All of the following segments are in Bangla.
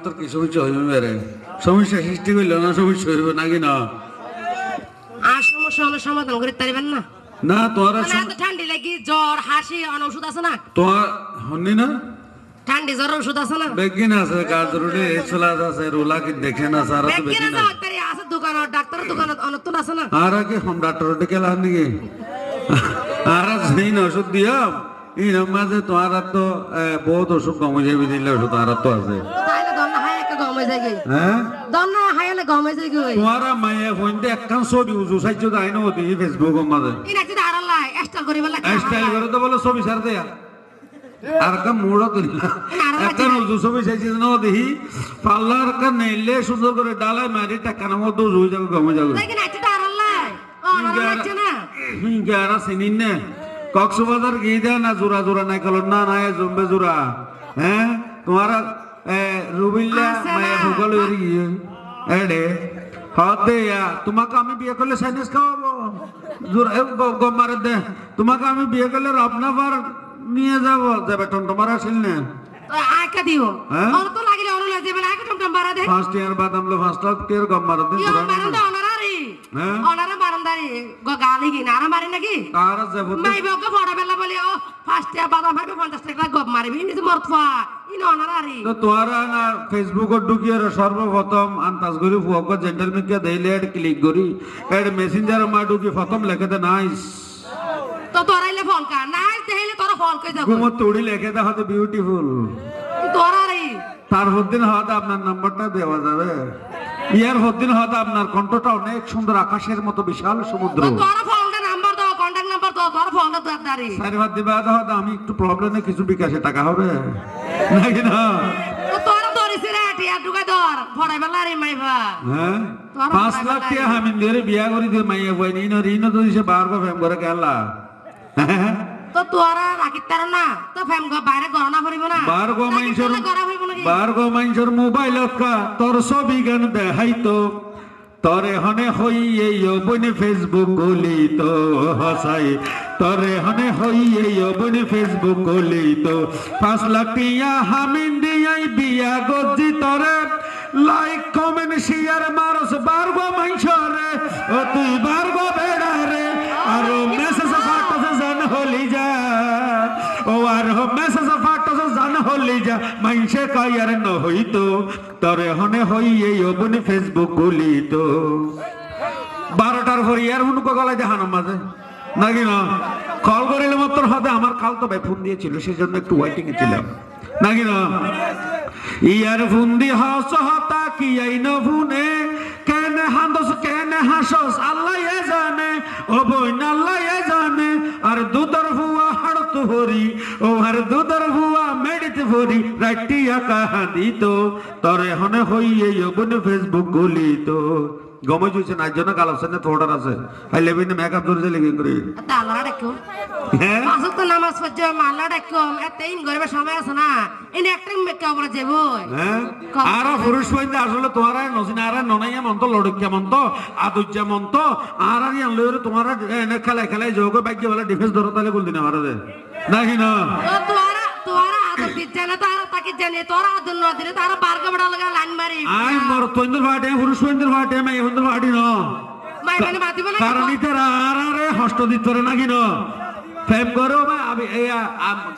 তোর কি সমস্যা হইবে মেরে সমস্যা সৃষ্টি করল না সমস্যা হইবে নাকি না আর সমস্যা হলে সমাধান করে পারবেন না না তোরা ঠান্ডি লাগি জ্বর হাসি ওষুধ আছে না তোমার হননি না ঠান্ডি জ্বর ওষুধ আছে না বেগিন আছে কাজ রুটে এসলাস আছে রোলা কি দেখে না সারা তো বেগিন আছে দোকান ডাক্তারের দোকান অনতন আছে না আর কি হোম ডাক্তার ডেকে লান নাকি আর সেই ওষুধ দিয়া এই মাঝে তোমার তো বহুত ওষুধ কমে যাবে দিলে ওষুধ আর তো আছে তাইলে দন্না হায় একটা গমে যায় গে হ্যাঁ দন্না হায়লে গমে যায় গে তোমারা মায়ে ফোনতে একখান ছবি উজু সাইছো তাই না ওদি ফেসবুক মাঝে ইনা যদি আড়াল্লা স্টাইল করিবা লাগে স্টাইল করে তো বলে ছবি ছাড় দেয়া আর কা মুড়া তুলি একখান উজু ছবি সাইছিস না দেখি পাল্লার কা নেইলে সুন্দর করে ডালায় মারি টাকা না মতো উজু যাবে গমে যাবে দেখেন একটা আড়াল্লা ও আড়াল্লা না হিঙ্গারা চিনিন না কক্সবাজার গিয়ে দেয় না জোড়া জোড়া নাই কল না নাই জম্বে জোড়া হ্যাঁ তোমার রুবিল্লা মায়া ভোগাল গিয়ে এডে হতে তোমাকে আমি বিয়ে করলে সাইনিস খাওয়াবো গম্মারে দে তোমাকে আমি বিয়ে করলে রপনাবার নিয়ে যাবো যাবে টমটমার আসিল না আকা দিও ওর তো লাগিলে ওর লাগে যাবে আকা টমটম বাড়া দে ফার্স্ট ইয়ার বাদ আমলো ফার্স্ট ইয়ার গম্মারে দে ইয়া বারান্দা অনারারি হ্যাঁ অনারা বারান্দারি গালি কি নারা মারি নাকি আর যাব মাই বকে বড় বেলা বলে ও ফার্স্ট ইয়ার বাদাম ভাবে 50 টাকা গব মারবি নি মরতফা ইন অনারারি তো তোরা না ফেসবুকত ঢুকিয়ে সর্বপ্রথম আন্তাজ করি ফুক জেন্টলম্যানকে দেইলে এড ক্লিক করি এড মেসেঞ্জার মা ঢুকি প্রথম লেখে দে নাইস তো তোরাইলে ফোন কা নাইস দেইলে তোরা ফোন কই যাবো কুমত তোড়ি লেখে দে হতে বিউটিফুল তোরারি তার দিন হয়তো আপনার নাম্বারটা দেওয়া যাবে ইয়ার দিন হয়তো আপনার কণ্ঠটা অনেক সুন্দর আকাশের মতো বিশাল সমুদ্র তোরা ফোনটা নাম্বার দাও কন্টাক্ট নাম্বার দাও তোরা ফোনটা দাঁড়ারি সারি ভাত দিবা হয়তো আমি একটু প্রবলেমে কিছু বিকাশে টাকা হবে নাকি না তোরা ধরিস রে টিয়া ঢুকাই ধর ফড়াই বেলা রে মাইবা হ্যাঁ 5 লাখ টাকা আমি দিয়ে বিয়া করি দিয়ে মাইয়া বই নি না রিনো তো দিছে 12 ফেম করে গেলা তো তোরা রাখিত তার না তো ফেম বাইরে গণনা করিব না 12 মাইনসর মোবাইল কা তোর ছবি গান দেখাইতো তরে হনে হইয়ে বনে ফেসবুক গলি তো হসাই তরে হনে হইয়ে বনে ফেসবুক গলি তো 5 লাখ টিয়া হামিন দিয়াই বিয়া গজি তরে লাইক কমেন্ট শেয়ার মারস 12 মাইনসরে ও তুই 12 বেড়া রে আর মেসেজ ফাটছে জান হলি যা ও আর মেসেজ ফাটছে জান হলি যা মাইনসে কায়ার ন হইতো তরে হনে হইয়ে বনে ফেসবুক গলি তো 12টার পর ইয়ার হুনুক গলায় দেখানো মাঝে নাকি না কল করিলে মাত্র হবে আমার কাল তো ভাই ফোন দিয়েছিল সেজন্য একটু ওয়েটিং এ ছিলাম নাকি না ইয়ার ফোন দি হাস হতা কি আইন ফোনে কেন হান্দস কেন হাসস আল্লাহ এ জানে ও বইন আল্লাহ এ জানে আর দুধর হুয়া হাড়ত হরি ও আর দুধর হুয়া মেডিতে হরি রাটিয়া কাহাদি তো তরে হনে হইয়ে বনে ফেসবুক গলি তো গমে জুইছে না জন্য কাল আছে না থোড়ার আছে আই লেবিন মেকআপ ধরে লেগে করে আল্লাহ ডাকো হ্যাঁ আসল তো নামাজ পড়ছে আল্লাহ ডাকো এতইন গরিবের সময় আছে না ইনি একটা মেকআপ করে যাব হ্যাঁ আর পুরুষ হইতে আসলে তোমারা নসিনা আর ননাইয়া মন্ত লড়কিয়া মন্ত আদুজ্জা মন্ত আর আর আনলে তোমারা এনে খেলায় খেলায় যোগ ভাগ্য বলে ডিফেন্স ধরো তাহলে বল দিনা মারা দে নাকি না তোরা আদর দিতে না তারা তাকে জানে তোরা আদর না দিলে তারা বারকা বড় লাগা লাইন মারি আই মর তোইন্দর ফাটে পুরুষ তোইন্দর ফাটে মাই হন্দর ফাটি না মাই মানে মাতিব না কারণ ইতারা আর আরে হস্ত দিতরে নাকি না ফেম করো বা আমি এই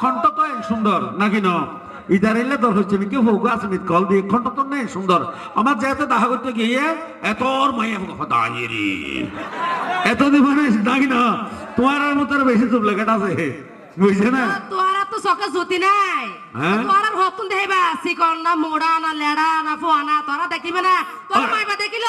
কণ্ঠ তো সুন্দর নাকি না ইদারিলে তোর হচ্ছে কি হোক আসমিত কল দিয়ে কণ্ঠ তো নেই সুন্দর আমার যেহেতু দেখা করতে গিয়ে এত ওর মাইয়া দাঁড়িয়ে এত দিব নাকি না তোমার মতো বেশি চুপ লেখাটা আছে বুঝছে না তোরা তো সকা জুতি নাই তোরা হতুন দেবা সিকন না মোড়া না লেড়া না ফোনা তোরা দেখিবে না তোরা মাইবা দেখিল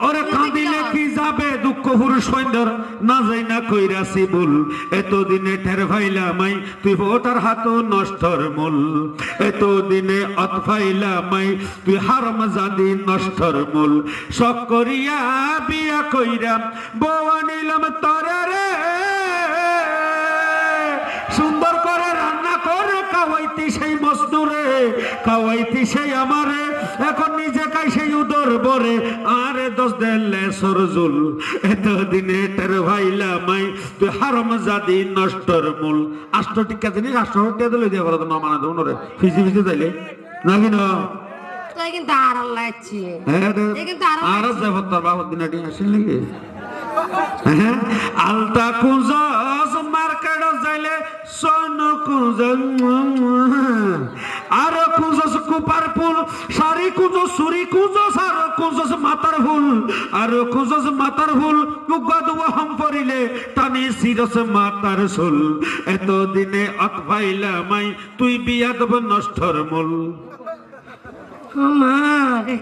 ওরে কাঁদিলে কি যাবে দুঃখ পুরুষ সৈন্দর না যাই না কইরাছি বল এতদিনে ঠের ভাইলা মাই তুই ওটার হাত নষ্টর মূল এতদিনে অত ফাইলা মাই তুই হারাম জাদি নষ্টর মূল শখ করিয়া বিয়া কইরা বউ আনিলাম তরে রে সুন্দর করে রান্না করে খাওয়াইতি সেই মজদুরে খাওয়াইতি সেই আমারে এখন নিজে খাই সেই উদর বরে আরে দোষ দেলে সরজুল এতদিনে তের ভাইলা মাই তুই হারাম জাদি নষ্টর মূল আষ্ট টিকা জিনিস 800 টাকা দিলে দিয়ে পারো না মানা দেবো রে ফিজি ফিজি যাইলে নাকি না তুই কিন্তু আর আল্লাহ আছি আর যাবতার বাবদ দিন আটি আসেন নাকি আলতা কুজস মার্কেট যাইলে সোন কুজ আর কুজস কুপার ফুল সারি কুজস সুরি কুজস আর কুজস মাতার ফুল আর কুজস মাতার ফুল কুগদ ওহম পরিলে টানি সিরস মাতার সুল এত দিনে অতফাইলা মাই তুই বিয়া দেব নষ্টর মূল মা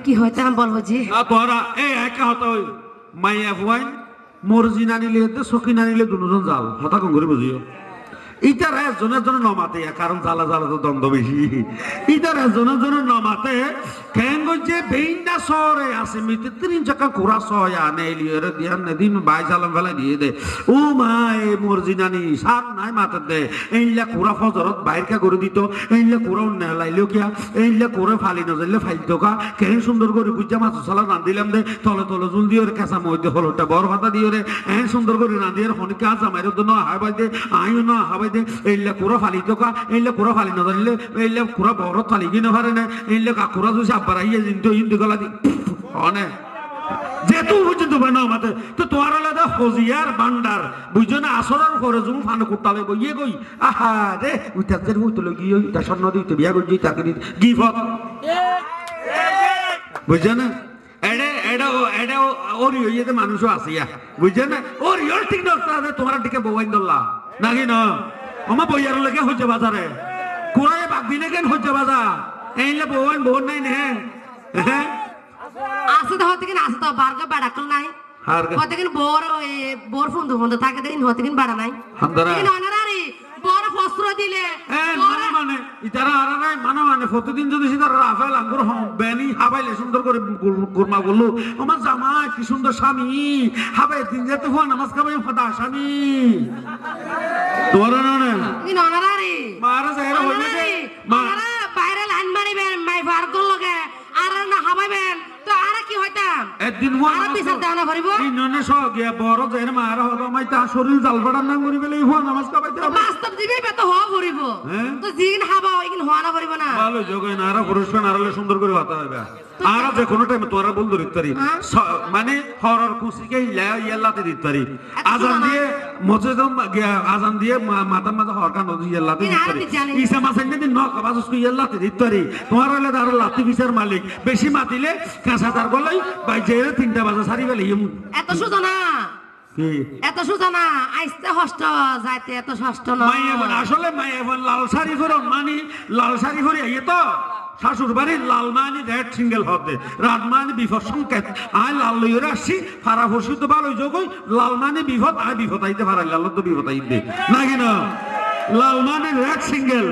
কি হইতাম বলবো জি না তোরা এই একা হতো মাইয়া ফুয়াইন মর্জি না নিলে সখী না নিলে দুজন জাল হতা কম করে বুঝিও ইটার একজনের জন্য নমাতে কারণ জ্বালা জ্বালা তো দ্বন্দ্ব বেশি ইটার একজনের জন্য নমাতে কেন যে বেইন্দা শহরে আছে মিতে 3 চাকা কোরা সয় আনে লিওরে দিয়ান দিন বাই জালাম ফেলা দিয়ে দে ও মাই মর্জি নানি সার নাই মাতে দে এইলা কোরা ফজরত বাইরকা করে দিত এইলা কোরা না লাইলো কিয়া এইলা কোরে ফালি না যাইলে ফাইল তোকা কেন সুন্দর করে গুজ্জা মাছ সালা রান দিলাম দে তলে তলে জুল দিয়ে কাঁচা মধ্যে হলোটা বড় ভাতা দিয়ে রে এন সুন্দর করে রান দিয়ে হনি কাজ আমার জন্য হাবাই দে আইও না হাবাই দে এইলা কোরা ফালি তোকা এইলা কোরা ফালি না জানলে এইলা কোরা বড় ফালি কিনে পারে না এইলা কাকুরা যদি আব্বার আইয়া জিনতো ইন্দু গলা দি অনে যেহেতু পর্যন্ত বানা আমাতে তো তোমার আলাদা ফজিয়ার বান্ডার বুঝছো না আসরার করে জুম ফানো কুটালে বইয়ে গই আহা রে উইতাদের হইতো লগি ওইটা স্বর্ণ দিতে বিয়া গই তাকে গিফট বুঝছো না এডে এডে এডে ওর ইয়েতে মানুষও আসিয়া বুঝছো না ওর ইয়র ঠিক না তোমার দিকে বউয়াইন দল্লা নাকি না আমার বইয়ার লেগে হচ্ছে বাজারে কোরাই বাগবিনে কেন হচ্ছে বাজার এইলে বউয়াইন বউ নাই নে হ্যাঁ আছে তো হতে কিন আছে তো বারগা বাড়াকল নাই হতে কিন বোর ফোন থাকে দেখিন হতে কিন বাড়া নাই কিন অনারারি বড় ফসর দিলে মানে ইতারা আর নাই মানে প্রতিদিন যদি সিদার রাফেল আঙ্গুর বেনি হাবাইলে সুন্দর করে কুরমা বললো আমার জামাই কি সুন্দর স্বামী হাবাই দিন যেতে হওয়া নামাজ খাবাই ফদা স্বামী তোমার না কিন অনারারি মারা যায় হইবে যে মারা বাইরে লাইন মারিবেন মাই ফারকল লগে আর না হাবাইবেন তো আর কি হইতাম একদিন হওয়া আর বিচার দেও না করিব ইননে সগে বড় যায় মারা হলো মাই তা শরীর জালবাড়া না করি বেলে হওয়া নামাজ খাবাইতে হবে বাস্তব দিবে তো হওয়া করিব তো জিন হাবা ইকিন হওয়া না করিব না ভালো যোগে নারা পুরুষকে নারালে সুন্দর করে হতা হবে আর যে কোনো টাইমে তোরা বল ধরিত পারি মানে হরর খুশিকে ইয়াল্লাতে দিত পারি আজান দিয়ে মসজিদম আজান দিয়ে মাথা মাথা হরকান ইয়াল্লাতে দিত পারি ইসা মাসেন দিন নক বাজুস কো ইয়াল্লাতে দিত পারি তোমার হলে আর লাতি বিচার মালিক বেশি মাতিলে কাঁসাদার গলাই বাই যে 3টা বাজে সারি বেলে এত সুজা না কি এত সুজা না আইতে হষ্ট যাইতে এত ষষ্ঠ না মাইয়া বল আসলে মাইয়া বল লাল শাড়ি পরে মানে লাল শাড়ি পরে আইয়ে তো শাশুর বাড়ি লাল মানি রেড সিঙ্গেল হতে রাত মানে বিপদ সংকেত আয় লাল লইরে আসছি ফারা ফসি তো ভালো যোগই লাল মানে বিপদ আয় বিপদ আইতে ফারা লাল তো বিপদ আইতে নাকি না লাল মানে রেড সিঙ্গেল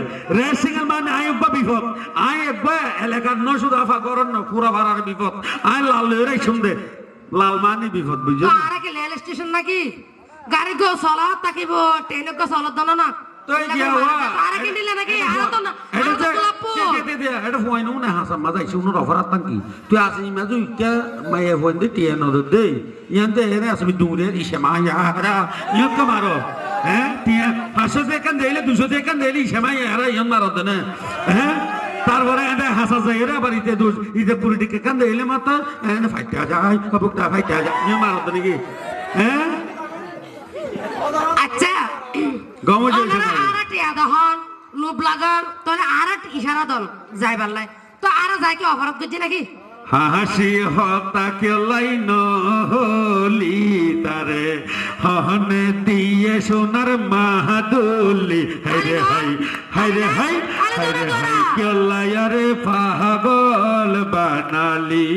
মানে আয় একবার বিপদ আয় একবার এলাকার নয় শুধু আফা করেন না পুরা ফারার বিপদ আয় লাল লইরে শুনবে লাল মানে বিপদ বুঝছো আর কি রেল স্টেশন নাকি গাড়ি গো চলা থাকিব ট্রেন গো চলত দন না তুই গিয়া আর কি দিলে নাকি আর তো না এটা যে এটা ফোন না হাসা মাজা শুনো অফার আতান কি তুই আসি মাজু ইটা মায়ে ফোন দে টিয়া নদ দে ইয়ান্তে এনে আসবি দূরে ইসে মায়ারা ইয়ক মারো হ্যাঁ টিয়া 500 টাকা দেইলে 200 টাকা দেইলে ইসে মায়ারা ইয়ন মারো দেনা হ্যাঁ তারপরে এটা হাসা যায় রে আবার ইতে পুরিটিকে কান্দে এলে মাতা এনে ফাইটা যায় কবুকটা ফাইটা যায় ইয়ে মারো দেনা কি হ্যাঁ আচ্ছা গমে যাইছে আর টিয়া দহন লোভ লাগান তাহলে আর ইশারা দল যাইবার লাই তো আর যাই কি অপরাধ করছে নাকি হাসি হতা কেলাই নহলি তারে হনে দিয়ে সোনার মাহাদুলি হাইরে হাই হাইরে হাই হাইরে হাই কেলাই আরে পাগল বানালি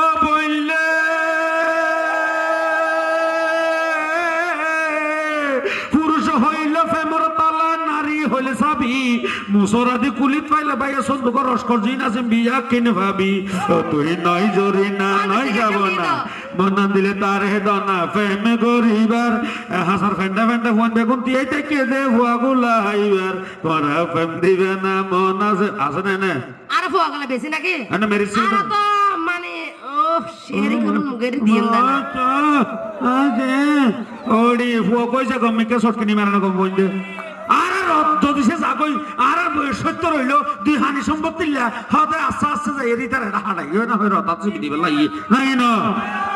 ও বললে পুরুষ হইল ফেমর তালা নারী হইলে সাবি মুসরাদি কুলিত পাইলে বাইয়া সন্দুক রসকর জিন আছে বিয়া কিনে ভাবি তুই নয় জরি না নয় যাব না মনা দিলে তার হেদনা ফেম গরিবার হাসার ফেন্ডা ফেন্ডা ফোন বেগুন টিয়াই থেকে দে হুয়া গুলা হাইবার তোরা ফেম দিবে না মন আছে না আর ফুয়া গলা বেশি নাকি আনা মেরি সিল আর তো মানে ও শেরি কোন মুগের দিন না আগে ওড়ি ফুয়া কইছে গমিকে শটকিনি মারানো কম বইন্দে আর যদি সে জাগ কই আর সত্য রইল দুই হানি সম্পত্তি হতে আস্তে আস্তে যাই এরি তার হাঁটাই না হয় রতা চুপি দিবে লাগি নাই না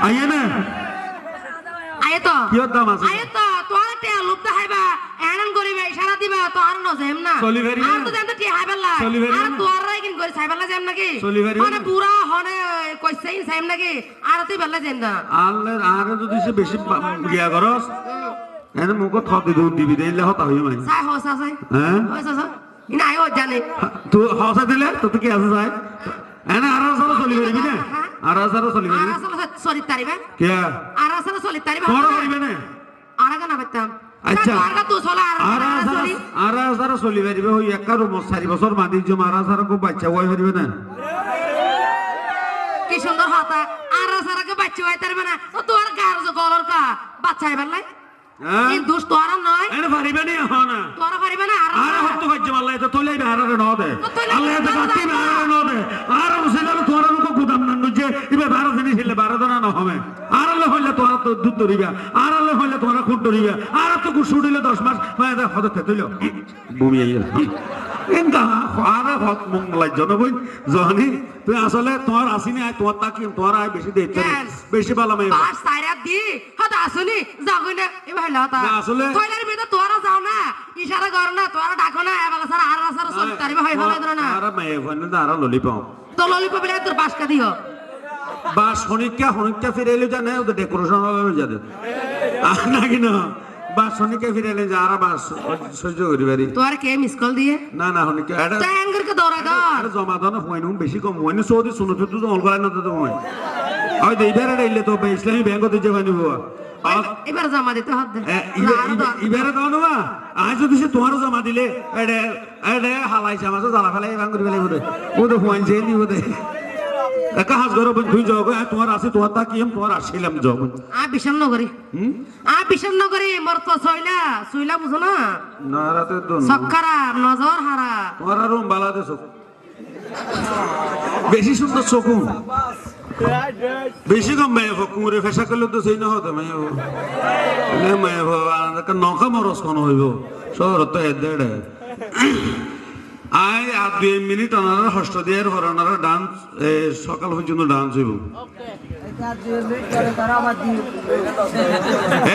আইয়ে না আয়ে তো কিয় দাম আছে আয়ে তো তোর তে লুপ্ত হাইবা এনন করিবে ইশারা দিবা তো আর ন যেম না আর তো দেন তো টি হাইবালা আর তোর রাই কিন করে সাইবালা যেম নাকি মানে পুরা হনে কইছেই সাইম নাকি আর তুই বেলা যেন না আল্লাহ আর যদি সে বেশি গিয়া করস এনে মুখ থদি দৌ দিবি দেইলে হতা হই মাই সাই হসা সাই হ্যাঁ হসা সাই ইনা আইও জানে তুই হসা দিলে তো কি আছে সাই এনে আর সারা চলি পারিবি না আর সারা চলি পারিবি আর সারা চলি তারিবে কে আর সারা চলি তারিবে তোর পারিবে না আর গানা বেতাম আচ্ছা আর তো চলা আর সারা চলি পারিবে ওই একারো 4 বছর বাঁধি জমা আর সারা কো বাচ্চা হই পারিবে না কি সুন্দর হাতা আর সারা কে বাচ্চা হই তারিবে না ও তোর গার গলর কা বাচ্চা হইবার লাই এই দোষ তোর নয় এনে পারিবে না হনা তোর পারিবে না আর হতো বাচ্চা আল্লাহ তো তোলাই হারারে ন দে আল্লাহ তো কাটি হারারে ন দে আর মুসিলে তোর মুখ গুদাম না যে ইবে 12 দিন ছিলে 12 দিন না হবে আর আল্লাহ হইলে তোর তো দুধ ধরিবা আর আল্লাহ হইলে তোর খুঁট ধরিবা আর তো গুছুড়িলে 10 মাস হয় দে হতে তেইল ভূমি আইয়া এনকা আর হত মঙ্গলাই জনবই জহনি তুই আসলে তোর আসিনি আই তোর তাকি তোর আই বেশি দেখতে বেশি ভালো মে পাঁচ সাইরা দি হত আসুনি যাগইনা এবার লতা আসলে তোইলার ভিতর তোরা যাও না ইশারা কর না তোরা ডাকো না এবালা সারা আর সারা চলি তারিবে হয় ভালো ধর না আর মে ফোনে আর ললিপাও তো ললিপপ বলে তোর বাসকা দিও বা শনিকা ফিরাইলে জানে ওদের ডেকোরেশন হয়ে যাবে নাকি না বা শনিকা ফিরাইলে যে আর বাস সহ্য করি পারি তোর কে মিস কল দিয়ে না না শনিকা এটা ট্যাঙ্গার কে দৌড়া দর জমা দাও না হইনু বেশি কম হইনু সৌদি শুনো তো অল করাই না তো হয় ওই দেইবারে ডাইলে তো ইসলামী ব্যাংক দিতে পানিব এবার জমা দিতে হবে এবারে দাও না আজ যদি সে তোমারও জমা দিলে এডে এডে হালাইছে আমাকে জ্বালা ফেলাই এবার করে ফেলাই বোধ ও হুয়াইছে নি বোধ একা হাজ গরো বন্ধু যাও তোমার আছে তোমার তা কি তোমার আসিলাম যাও বিশাল নগরী বিশাল নগরী মোর তো সইলা বুঝো না না রাতে তো সক্কারা নজর হারা তোমার আর বাংলাদেশ বেশি সুন্দর চকুন বেশি কম মায়ে কুমুরে ফেসা করলে তো সেই না হতো মায়ে নৌকা মরস কোন হইব শহর তো এদেড়ে আই আর 2 মিনিট ওনারা হস্ত দিয়ে ওনারা ডান্স সকাল পর্যন্ত ডান্স হইব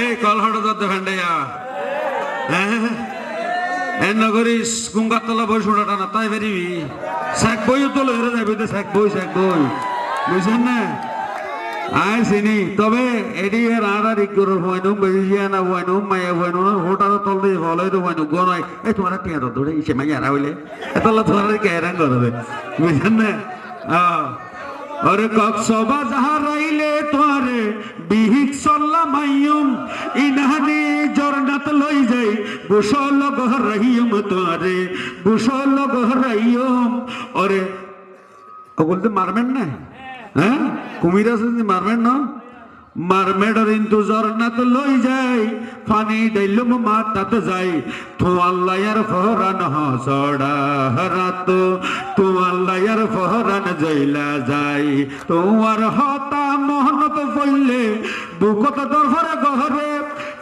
এই কল হঠাৎ দেখেন হ্যাঁ নগরীশ কুঙ্গাতলা বই শোনাটা না তাই বেরিবি শাক বইও তো লইরে যাবি তো শাক বই বুঝছেন না আয় চিনি তবে এডি এর আর ইগর হইনু বেজিয়ানা হইনু মায়া হইনু হোটার তল দিয়ে হলই তো হইনু গনই এই তোমার টিয়া ধরে ইসে মাইয়া হইলে এতলা তোমার কে হেরান করবে বুঝছেন না আরে কক্সবা যাহারাইলে তোরে বিহিক সাল্লামাইয়ুম ইনহানি জরনাত লই যাই বুশল গহরাইয়ুম তোরে বুশল গহরাইয়ুম আরে ও বলতে মারবেন না হ্যাঁ কুমির আছে মারবেন না মারমেডর ইন্তু জরনাত লই যাই ফানি ডাইলুম মাতাতে যাই তো আল্লাহর ফহরান হসড়া রাত তো আল্লাহর ফহরান জইলা যাই তোমার হতা মোহনত পইলে বুকত দরফরে গহরে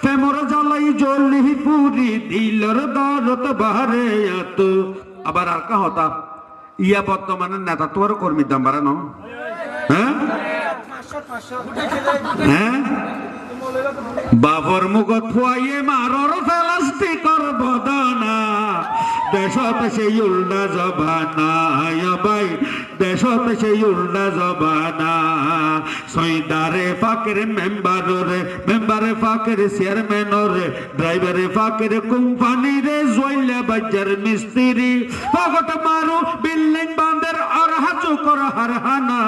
প্রেমর জ্বালাই জ্বলি পুরি দিলর দরত বাহারে এত আবার আর কা হতা ইয়া বর্তমানে নেতা তোর কর্মীর দাম বাড়ানো হ্যাঁ হ্যাঁ বাবর মুখত ফুয়াইয়ে মারর প্লাস্টিকর বদনা দেশত সেই উল্টা জবানা ভাই দেশত সেই উল্টা জবানা সইদারে ফাকের মেম্বারে ফাকের চেয়ারম্যানরে ড্রাইভারে ফাকের কোম্পানি রে জইলা বাজার মিস্ত্রি পগট মারু বিল্ডিং বান্দের আর হাজু কর হারহানা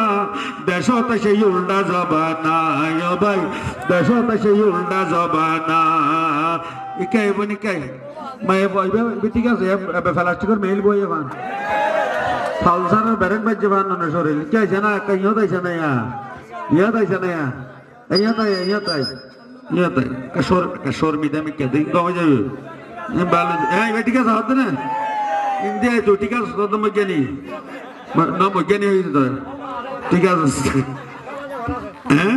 দেশত সেই উল্টা জবানা ভাই দেশত সেই উল্টা জবানা ইকাই বনি কাই মায়ে বইবে ঠিক আছে প্লাস্টিকের মেইল বই এখন ফালসানের ব্যারেক বাজে বানানো শরীর কি আছে না কাইও তাইছে না ইয়া তাইছে না ইয়া তাই কাশোর মিদামে কে দিন কমে যাবে ভালো এই ঠিক আছে হতে না ইন্ডিয়া তো ঠিক আছে তো মজ্ঞানী না মজ্ঞানী হয়েছে তো ঠিক আছে হ্যাঁ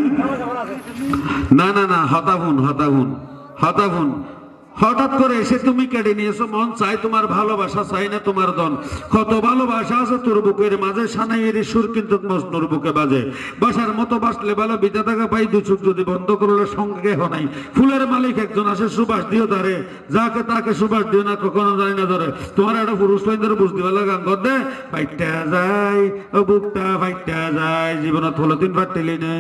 না হতাফুন হঠাৎ করে এসে তুমি কেড়ে নিয়েছো মন চাই তোমার ভালোবাসা চাই না তোমার ধন কত ভালোবাসা আছে তোর বুকের মাঝে সানাইয়ের সুর কিন্তু মজনুর বুকে বাজে বাসার মতো বাসলে ভালো বিদ্যা থাকা পাই দু চোখ যদি বন্ধ করলে সঙ্গে কেহ নাই ফুলের মালিক একজন আসে সুবাস দিও তারে যাকে তাকে সুবাস দিও না কখনো জানি না ধরে তোমার একটা পুরুষ ধরে বুঝতে পারলে গান করতে ফাইটা যায় ও বুকটা ফাইটা যায় জীবনত হলো তিন ফাটিলি না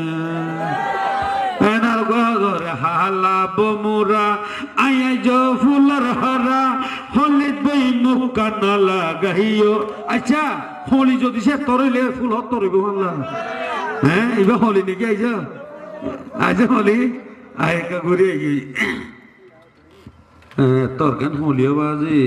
এনার গরে হালা বমুরা আইয়া যো ফুলার হারা হলি বই মুখ কানা লাগাইও আচ্ছা হলি যদি সে তরইলে ফুল হত তরইব হাল্লা হ্যাঁ এবার হলি নাকি আইজা আইজা হলি আইকা ঘুরে গি তোর কেন হলিও বাজি